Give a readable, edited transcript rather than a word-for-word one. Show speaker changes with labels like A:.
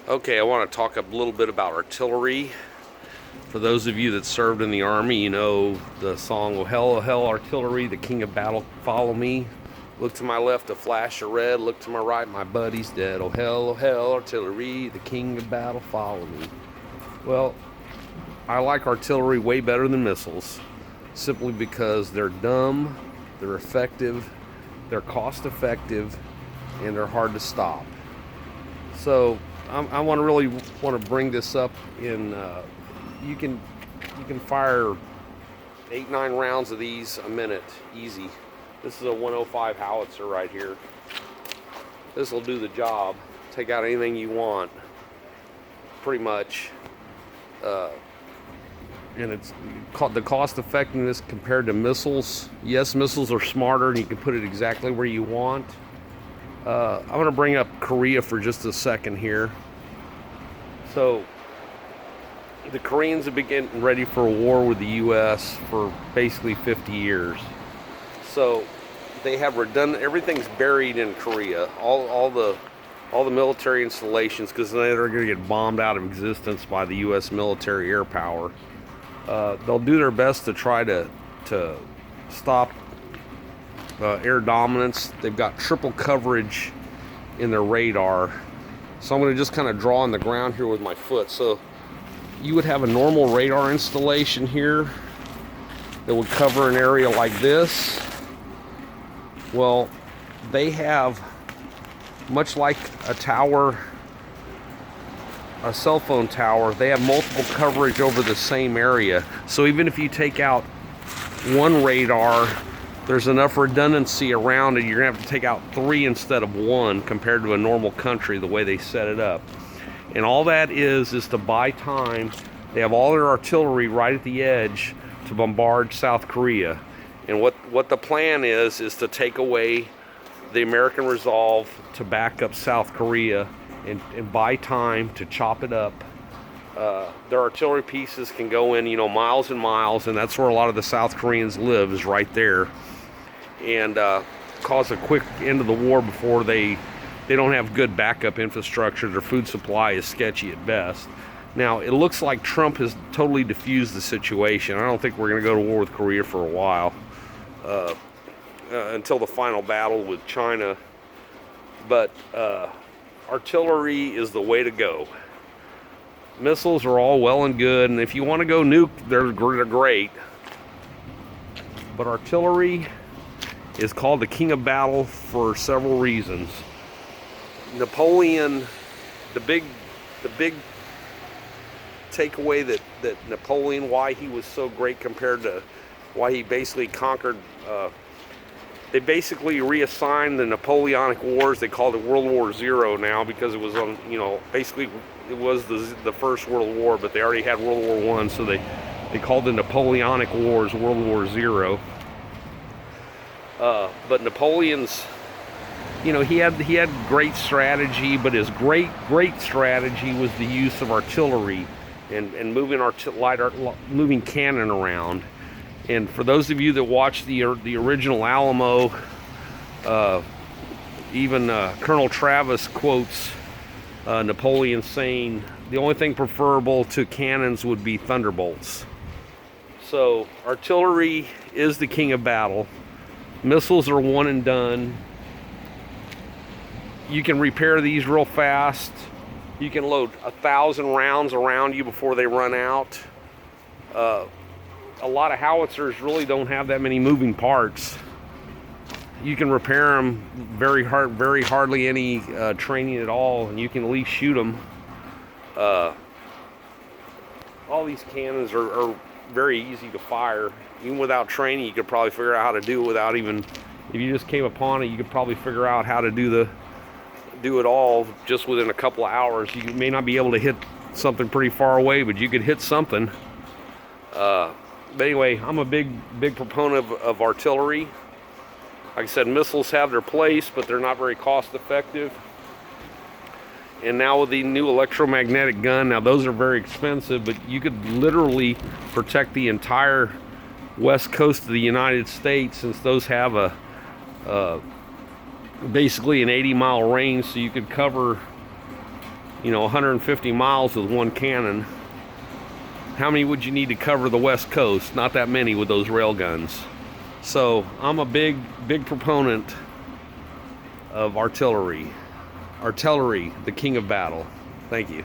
A: Okay, I want to talk a little bit about artillery. For those of you that served in the Army, you know the song, oh hell, artillery, the king of battle, follow me. Look to my left, a flash of red. Look to my right, my buddy's dead. Oh hell, artillery, the king of battle, follow me. Well, I like artillery way better than missiles, simply because they're dumb, they're effective, they're cost effective, and they're hard to stop. So I want to really want to bring this up in you can fire 8-9 rounds of these a minute easy. This is a 105 howitzer right here. This will do the job. Take out anything you want, pretty much. And it's the cost effectiveness compared to missiles. Yes, missiles are smarter and you can put it exactly where you want. I'm going to bring up Korea for just a second here. So the Koreans have been getting ready for a war with the U.S. for basically 50 years. So they have redundant, everything's buried in Korea. All the military installations, because they're going to get bombed out of existence by the U.S. military air power. They'll do their best to try to stop air dominance. They've got triple coverage in their radar. So I'm going to just kind of draw on the ground here with my foot. So you would have a normal radar installation here that would cover an area like this. Well, they have, much like a tower, a cell phone tower, they have multiple coverage over the same area. So even if you take out one radar, there's enough redundancy around it. You're gonna have to take out 3 instead of 1 compared to a normal country, the way they set it up. And all that is to buy time. They have all their artillery right at the edge to bombard South Korea. And what the plan is to take away the American resolve to back up South Korea and buy time to chop it up. Their artillery pieces can go in, miles and miles, and that's where a lot of the South Koreans live, is right there. And cause a quick end of the war before they don't have good backup infrastructure. Their food supply is sketchy at best. Now, it looks like Trump has totally diffused the situation. I don't think we're going to go to war with Korea for a while, until the final battle with China. But artillery is the way to go. Missiles are all well and good, and if you want to go nuke, they're great. But artillery is called the king of battle for several reasons. Napoleon, the big takeaway that Napoleon, why he was so great compared to why he basically conquered, they basically reassigned the Napoleonic Wars. They called it World War Zero now, because it was on, basically it was the First World War, but they already had World War One, so they called the Napoleonic Wars World War Zero. But Napoleon's, he had great strategy, but his great strategy was the use of artillery and moving cannon around. And for those of you that watched the original Alamo, even Colonel Travis quotes Napoleon saying the only thing preferable to cannons would be thunderbolts. So artillery is the king of battle. Missiles are one and done. You can repair these real fast. You can load 1,000 rounds around you before they run out. A lot of howitzers really don't have that many moving parts. You can repair them very hardly any training at all, and you can at least shoot them. All these cannons are very easy to fire. Even without training, you could probably figure out how to do it without even, if you just came upon it, you could probably figure out how to do it all just within a couple of hours. You may not be able to hit something pretty far away, but you could hit something. But anyway, I'm a big proponent of artillery. Like I said, missiles have their place, but they're not very cost effective. And now with the new electromagnetic gun, now those are very expensive, but you could literally protect the entire west coast of the United States, since those have basically an 80-mile range, so you could cover you know, 150 miles with one cannon. How many would you need to cover the West Coast? Not that many with those rail guns. So I'm a big proponent of artillery. Artillery, the king of battle. Thank you.